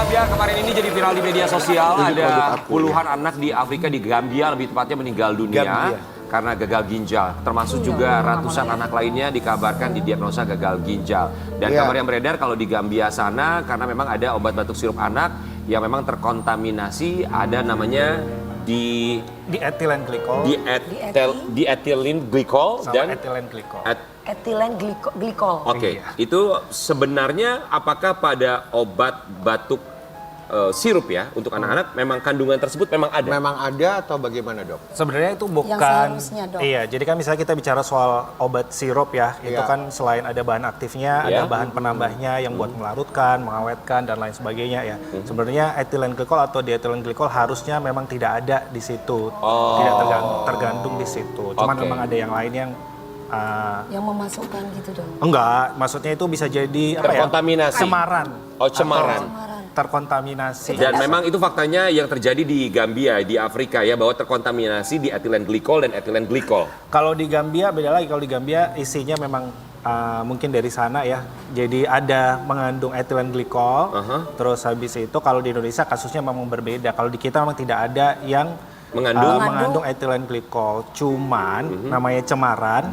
Gambia kemarin ini jadi viral di media sosial. Ada puluhan anak di Afrika, di Gambia lebih tepatnya meninggal dunia karena gagal ginjal. Termasuk juga ratusan anak lainnya dikabarkan didiagnosa gagal ginjal. Dan kabar yang beredar kalau di Gambia sana karena memang ada obat batuk sirup anak yang memang terkontaminasi, ada namanya diethylene glycol, diethylene glycol dan ethylene glycol. Ethylene glycol. Oke, itu sebenarnya apakah pada obat batuk sirup ya untuk anak-anak memang kandungan tersebut memang ada? Memang ada atau bagaimana, Dok? Sebenarnya itu bukan. Yang seharusnya, Dok. Iya, jadi kan misalnya kita bicara soal obat sirup ya, itu kan selain ada bahan aktifnya, ada bahan penambahnya yang buat melarutkan, mengawetkan dan lain sebagainya ya. Sebenarnya ethylene glycol atau diethylene glycol harusnya memang tidak ada di situ, tidak tergantung di situ. Cuman memang ada yang lain yang memasukkan gitu dong. Enggak, maksudnya itu bisa jadi terkontaminasi. Cemaran. Oh, cemaran. Terkontaminasi. Dan memang itu faktanya yang terjadi di Gambia, di Afrika ya, bahwa terkontaminasi di ethylene glycol dan ethylene glycol. Kalau di Gambia beda lagi, kalau di Gambia isinya memang mungkin dari sana ya. Jadi ada mengandung ethylene glycol, terus habis itu kalau di Indonesia kasusnya memang berbeda. Kalau di kita memang tidak ada yang mengandung ethylene glycol. Cuman namanya cemaran,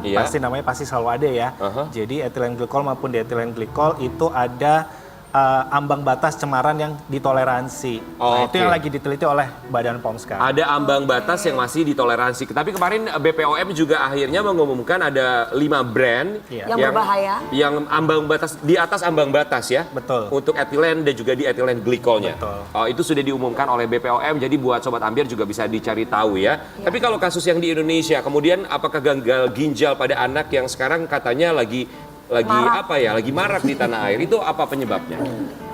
pasti selalu ada ya. Jadi ethylene glycol maupun diethylene glycol itu ada ambang batas cemaran yang ditoleransi. Itu yang lagi diteliti oleh Badan POM sekarang. Ada ambang batas yang masih ditoleransi. Tapi kemarin BPOM juga akhirnya mengumumkan ada 5 brand yang berbahaya. Yang ambang batas di atas ambang batas ya. Betul. Untuk ethylene dan juga di ethylene glycolnya. Itu sudah diumumkan oleh BPOM. Jadi buat Sobat Ambiar juga bisa dicari tahu ya. Tapi kalau kasus yang di Indonesia, kemudian apakah gagal ginjal pada anak yang sekarang katanya lagi marak di tanah air, itu apa penyebabnya?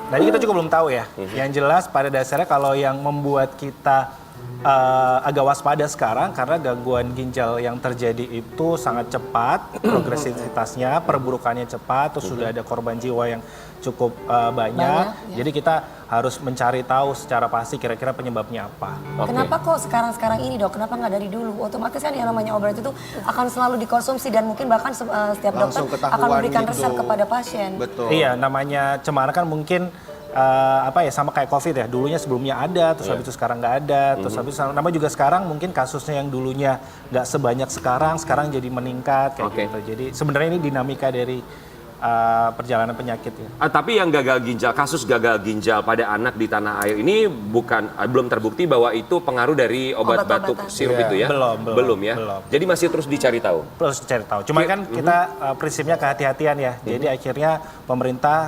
Nah, kita juga belum tahu ya. Yang jelas pada dasarnya kalau yang membuat kita agak waspada sekarang karena gangguan ginjal yang terjadi itu sangat cepat, progresivitasnya, perburukannya cepat, terus sudah ada korban jiwa yang cukup banyak. Jadi kita harus mencari tahu secara pasti kira-kira penyebabnya apa. Kenapa kok sekarang ini, Dok? Kenapa nggak dari dulu? Otomatis kan yang namanya obat itu akan selalu dikonsumsi dan mungkin bahkan setiap dokter akan memberikan resep kepada pasien. Betul. Iya, namanya cemaran kan mungkin sama kayak COVID ya. Dulunya sebelumnya ada, terus habis itu sekarang nggak ada, terus habis itu nama juga sekarang mungkin kasusnya yang dulunya nggak sebanyak sekarang jadi meningkat kayak gitu. Jadi sebenarnya ini dinamika dari perjalanan penyakit ya. Tapi yang kasus gagal ginjal pada anak di tanah air ini belum terbukti bahwa itu pengaruh dari obat batuk sirup itu ya? Belum ya? Jadi masih terus dicari tahu? Terus dicari tahu. Cuma kan kita prinsipnya kehati-hatian ya. Jadi akhirnya pemerintah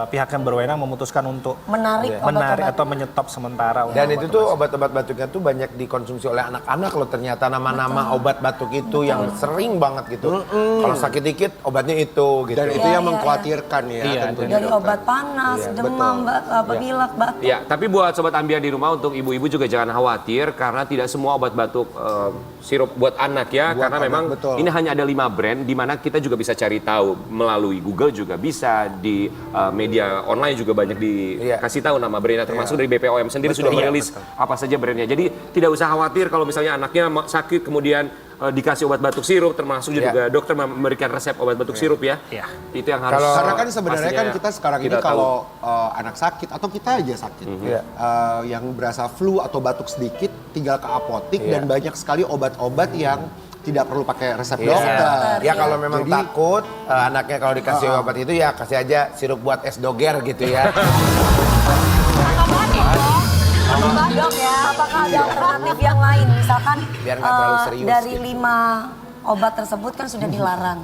pihak yang berwenang memutuskan untuk menarik atau menyetop sementara. Dan itu tuh obat-obat batuknya tuh banyak dikonsumsi oleh anak-anak loh, ternyata nama-nama obat batuk itu yang sering banget gitu. Kalau sakit dikit obatnya itu gitu. Dan itu yang mengkhawatirkan ya tentunya. Dari obat panas, demam, pilek, batuk. Ya, tapi buat Sobat Ambiar di rumah, untuk ibu-ibu juga jangan khawatir karena tidak semua obat batuk sirup buat anak ya. Karena memang ini hanya ada 5 brand di mana kita juga bisa cari tahu melalui Google, juga bisa di media online juga banyak dikasih tahu nama brandnya, termasuk dari BPOM sendiri sudah merilis apa saja brandnya. Jadi tidak usah khawatir kalau misalnya anaknya sakit kemudian dikasih obat batuk sirup, termasuk juga dokter memberikan resep obat batuk sirup ya. Itu yang harus. Karena kan sebenarnya kan kita sekarang ini kalau anak sakit atau kita aja sakit, yang berasa flu atau batuk sedikit, tinggal ke apotik dan banyak sekali obat-obat yang tidak perlu pakai resep dokter. Ya kalau memang takut anaknya kalau dikasih obat itu ya kasih aja sirup buat es doger gitu ya. Dok ya, apakah ada alternatif yang lain? Misalkan dari 5 obat tersebut kan sudah dilarang.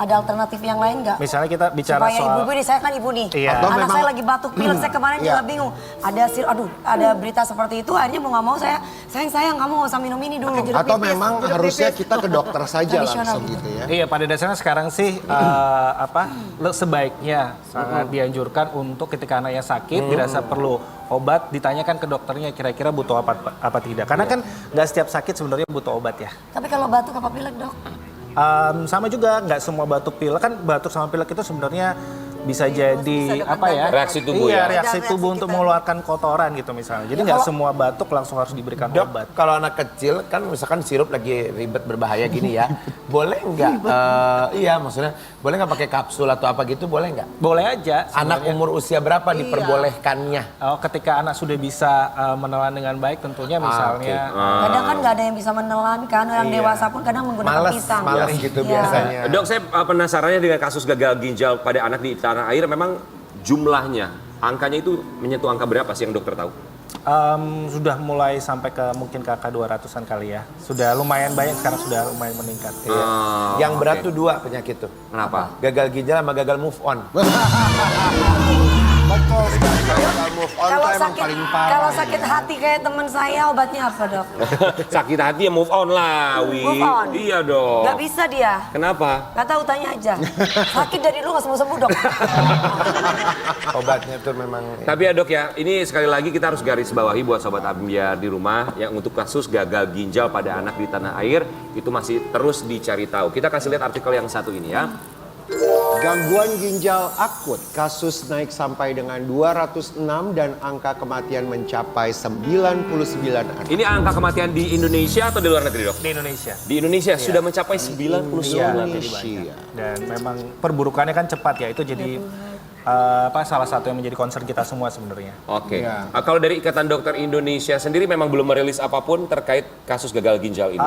Ada alternatif yang lain nggak? Misalnya kita bicara supaya soal ibu-ibu nih, saya kan ibu nih. Anak saya lagi batuk pilek, saya kemarin juga bingung. Ada berita seperti itu, akhirnya mau nggak mau saya, sayang kamu nggak usah minum ini dulu. Atau memang harusnya kita ke dokter saja langsung gitu ya. Iya, pada dasarnya sekarang sih sebaiknya sangat dianjurkan untuk ketika anaknya sakit dirasa perlu obat, ditanyakan ke dokternya kira-kira butuh apa tidak. Karena kan nggak setiap sakit sebenarnya butuh obat ya. Tapi kalau batuk apa pilek, Dok? Sama juga, nggak semua batuk pilek, kan batuk sama pilek itu sebenarnya bisa jadi apa ya? Reaksi tubuh iya, ya. reaksi tubuh untuk mengeluarkan kotoran gitu misalnya. Jadi nggak semua batuk langsung harus diberikan Dok, obat. kalau anak kecil kan misalkan sirup lagi ribet berbahaya gini ya, boleh nggak? Iya, maksudnya boleh nggak pakai kapsul atau apa gitu? Boleh nggak? Boleh aja. Anak umur usia berapa diperbolehkannya? Ketika anak sudah bisa menelan dengan baik, tentunya misalnya. Kadang kan nggak ada yang bisa menelan kan, orang dewasa pun kadang menggunakan pisang. Males gitu biasanya. Dok, saya penasarannya dengan kasus gagal ginjal pada anak di tanah air, memang jumlahnya, angkanya itu menyentuh angka berapa sih yang dokter tahu? Sudah mulai sampai ke mungkin ke angka 200-an kali ya. Sudah lumayan banyak, sekarang sudah lumayan meningkat. Yang berat tuh 2 penyakit tuh. Kenapa? Gagal ginjal sama gagal move on. Betul sekali, gagal move on tuh emang paling parah. Kalau sakit hati kayak teman saya obatnya apa dok? Sakit hati ya move on lah, Wi. Move on? Iya dong. Gak bisa dia. Kenapa? Gak tahu, tanya aja. Sakit dari dulu gak sembuh-sembuh dok. Obatnya tuh memang. Tapi ya dok ya, ini sekali lagi kita harus garis bawahi buat sobat ambiar di rumah yang untuk kasus gagal ginjal pada anak di tanah air itu masih terus dicari tahu. Kita kasih lihat artikel yang satu ini ya. Gangguan ginjal akut, kasus naik sampai dengan 206 dan angka kematian mencapai 99 anak. Ini angka kematian di Indonesia atau di luar negeri dok? Di Indonesia. Di Indonesia sudah mencapai 99. Indonesia. Dan memang perburukannya kan cepat ya, itu jadi salah satu yang menjadi concern kita semua sebenarnya. Oke. Kalau dari Ikatan Dokter Indonesia sendiri memang belum merilis apapun terkait kasus gagal ginjal ini.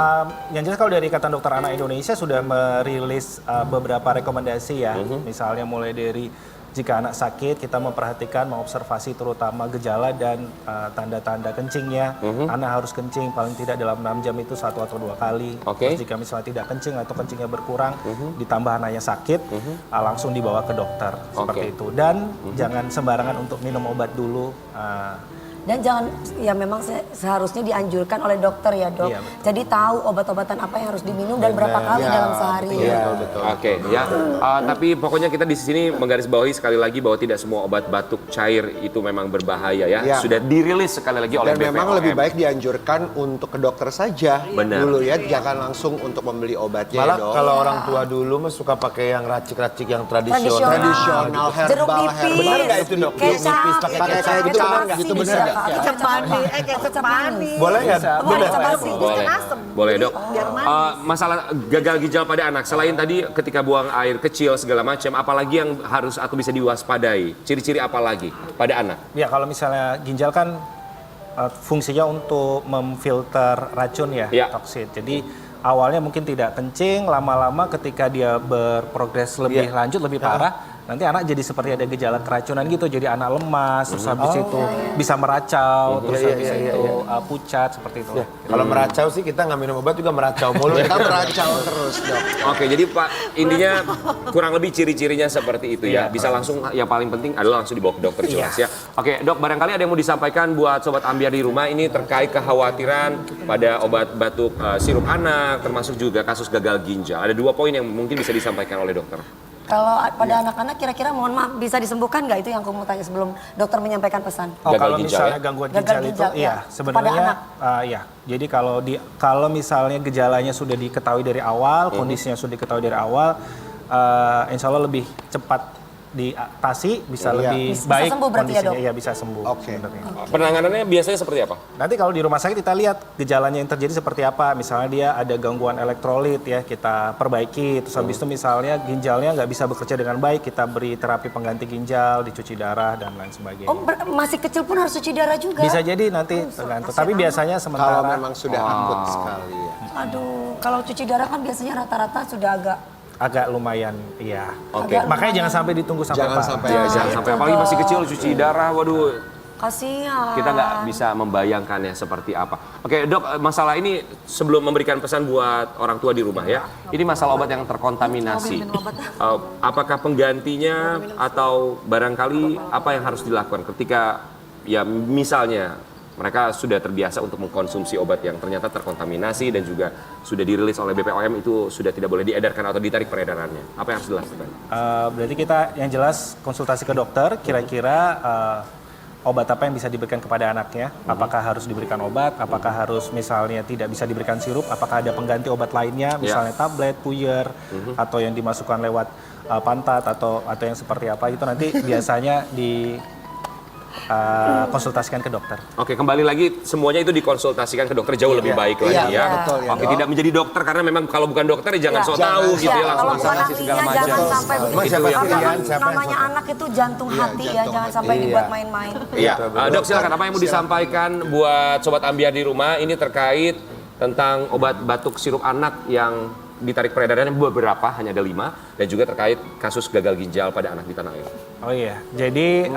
Yang jelas kalau dari Ikatan Dokter Anak Indonesia sudah merilis beberapa rekomendasi ya. Misalnya mulai dari jika anak sakit kita memperhatikan, mengobservasi terutama gejala dan tanda-tanda kencingnya. Anak harus kencing paling tidak dalam 6 jam itu 1 atau 2 kali. Terus jika misalnya tidak kencing atau kencingnya berkurang, ditambah anaknya sakit, langsung dibawa ke dokter seperti itu. Dan jangan sembarangan untuk minum obat dulu. Dan jangan, ya memang seharusnya dianjurkan oleh dokter ya dok. Iya, jadi tahu obat-obatan apa yang harus diminum dan berapa kali dalam sehari. Betul. Oke, ya. Tapi pokoknya kita di sini menggarisbawahi sekali lagi bahwa tidak semua obat batuk cair itu memang berbahaya ya. Sudah dirilis sekali lagi oleh BPOM. Dan memang lebih baik dianjurkan untuk ke dokter saja dulu ya, jangan langsung untuk membeli obatnya. Malah ya, dok. kalau orang tua dulu mah suka pakai yang racik-racik yang tradisional. Jeruk herbal, nipis, Benar nggak itu dok? Jeruk nipis pakai Pakai kecap kayak gitu benar nggak? itu benar nggak? Kecap manis, kecap manis. Boleh nggak? Boleh, Benar. coba sih. Boleh. asem. Boleh dok. Biar manis. Masalah gagal ginjal pada anak, selain tadi ketika buang air kecil segala macam, apalagi yang harus atau bisa diwaspadai? Ciri-ciri apa lagi pada anak? Ya kalau misalnya ginjal kan fungsinya untuk memfilter racun ya, toksin. Jadi awalnya mungkin tidak kencing, lama-lama ketika dia berprogres lebih lanjut, lebih parah, nanti anak jadi seperti ada gejala keracunan gitu, jadi anak lemas, terus habis itu bisa meracau, terus habis itu pucat seperti itu. Kalau meracau sih kita nggak minum obat juga meracau mulu. Kita meracau terus dok. Oke, jadi Pak, intinya kurang lebih ciri-cirinya seperti itu ya. Bisa langsung, yang paling penting adalah langsung dibawa ke dokter jelas ya. Oke, dok, barangkali ada yang mau disampaikan buat sobat ambiar di rumah ini terkait kekhawatiran pada obat batuk sirup anak, termasuk juga kasus gagal ginjal. Ada 2 poin yang mungkin bisa disampaikan oleh dokter. Kalau pada anak-anak kira-kira mohon maaf bisa disembuhkan nggak, itu yang aku mau tanya sebelum dokter menyampaikan pesan. Kalau ginjal misalnya ya? gangguan Gagal ginjal itu, ginjal, ya. iya sebenarnya Pada ya. Jadi kalau misalnya gejalanya sudah diketahui dari awal, kondisinya sudah diketahui dari awal, insya Allah lebih cepat diatasi, bisa lebih Bisa baik sembuh berarti ya, kondisinya. dok? Iya bisa sembuh. Oke. sebenarnya. Penanganannya biasanya seperti apa? Nanti kalau di rumah sakit kita lihat gejalanya yang terjadi seperti apa. Misalnya dia ada gangguan elektrolit ya, kita perbaiki. Terus habis itu misalnya ginjalnya nggak bisa bekerja dengan baik, kita beri terapi pengganti ginjal, dicuci darah dan lain sebagainya. Oh, masih kecil pun harus cuci darah juga? Bisa jadi nanti tergantung. Tapi biasanya Kalau sementara memang sudah akut sekali ya. Aduh, kalau cuci darah kan biasanya rata-rata sudah agak lumayan, iya. Oke. Makanya jangan sampai ditunggu sampai Jangan parah. sampai Ya, jangan sampai apalagi masih kecil cuci darah, waduh. kasihan. Kita nggak bisa membayangkannya seperti apa. Oke dok, masalah ini sebelum memberikan pesan buat orang tua di rumah ya. Ini masalah obat yang terkontaminasi. Apakah penggantinya atau barangkali apa yang harus dilakukan ketika ya misalnya mereka sudah terbiasa untuk mengkonsumsi obat yang ternyata terkontaminasi dan juga sudah dirilis oleh BPOM itu sudah tidak boleh diedarkan atau ditarik peredarannya. Apa yang harus dilakukan? Berarti kita yang jelas konsultasi ke dokter, kira-kira obat apa yang bisa diberikan kepada anaknya. Apakah harus diberikan obat, apakah harus misalnya tidak bisa diberikan sirup, apakah ada pengganti obat lainnya, misalnya tablet, puyer, atau yang dimasukkan lewat pantat atau yang seperti apa itu nanti biasanya konsultasikan ke dokter. Oke, kembali lagi semuanya itu dikonsultasikan ke dokter jauh lebih baik lagi ya. Betul, ya. Oke, tidak menjadi dokter karena memang kalau bukan dokter ya jangan sok tahu gitu ya langsung Kalau bukan masalah segala ahlinya macam. jangan sampai begitu. Siapa Karena pilihan, kan siapa yang namanya anak itu jantung hati ya, jangan sampai dibuat main-main. Iya, Dok silakan apa yang mau disampaikan buat sobat Ambiar di rumah ini terkait tentang obat batuk sirup anak yang ditarik peredarannya beberapa, hanya ada 5, dan juga terkait kasus gagal ginjal pada anak di tanah air. Oh iya, jadi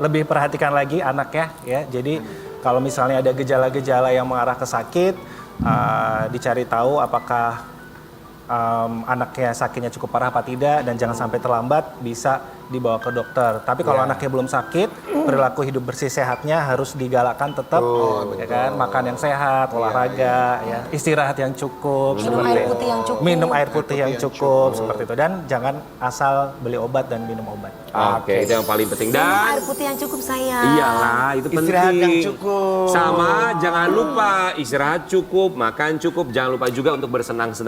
lebih perhatikan lagi anaknya ya. Jadi kalau misalnya ada gejala-gejala yang mengarah ke sakit, dicari tahu apakah anaknya sakitnya cukup parah apa tidak, dan jangan sampai terlambat bisa dibawa ke dokter. Tapi kalau anaknya belum sakit, perilaku hidup bersih sehatnya harus digalakkan tetap, ya kan? Makan yang sehat, olahraga, ya, istirahat yang cukup, Minum air putih yang cukup. minum air putih yang cukup, seperti itu. Dan jangan asal beli obat dan minum obat. Oke, itu yang paling penting. Minum Dan air putih yang cukup sayang. iyalah, itu penting. Istirahat yang cukup. Sama, jangan lupa istirahat cukup, makan cukup, jangan lupa juga untuk bersenang-senang.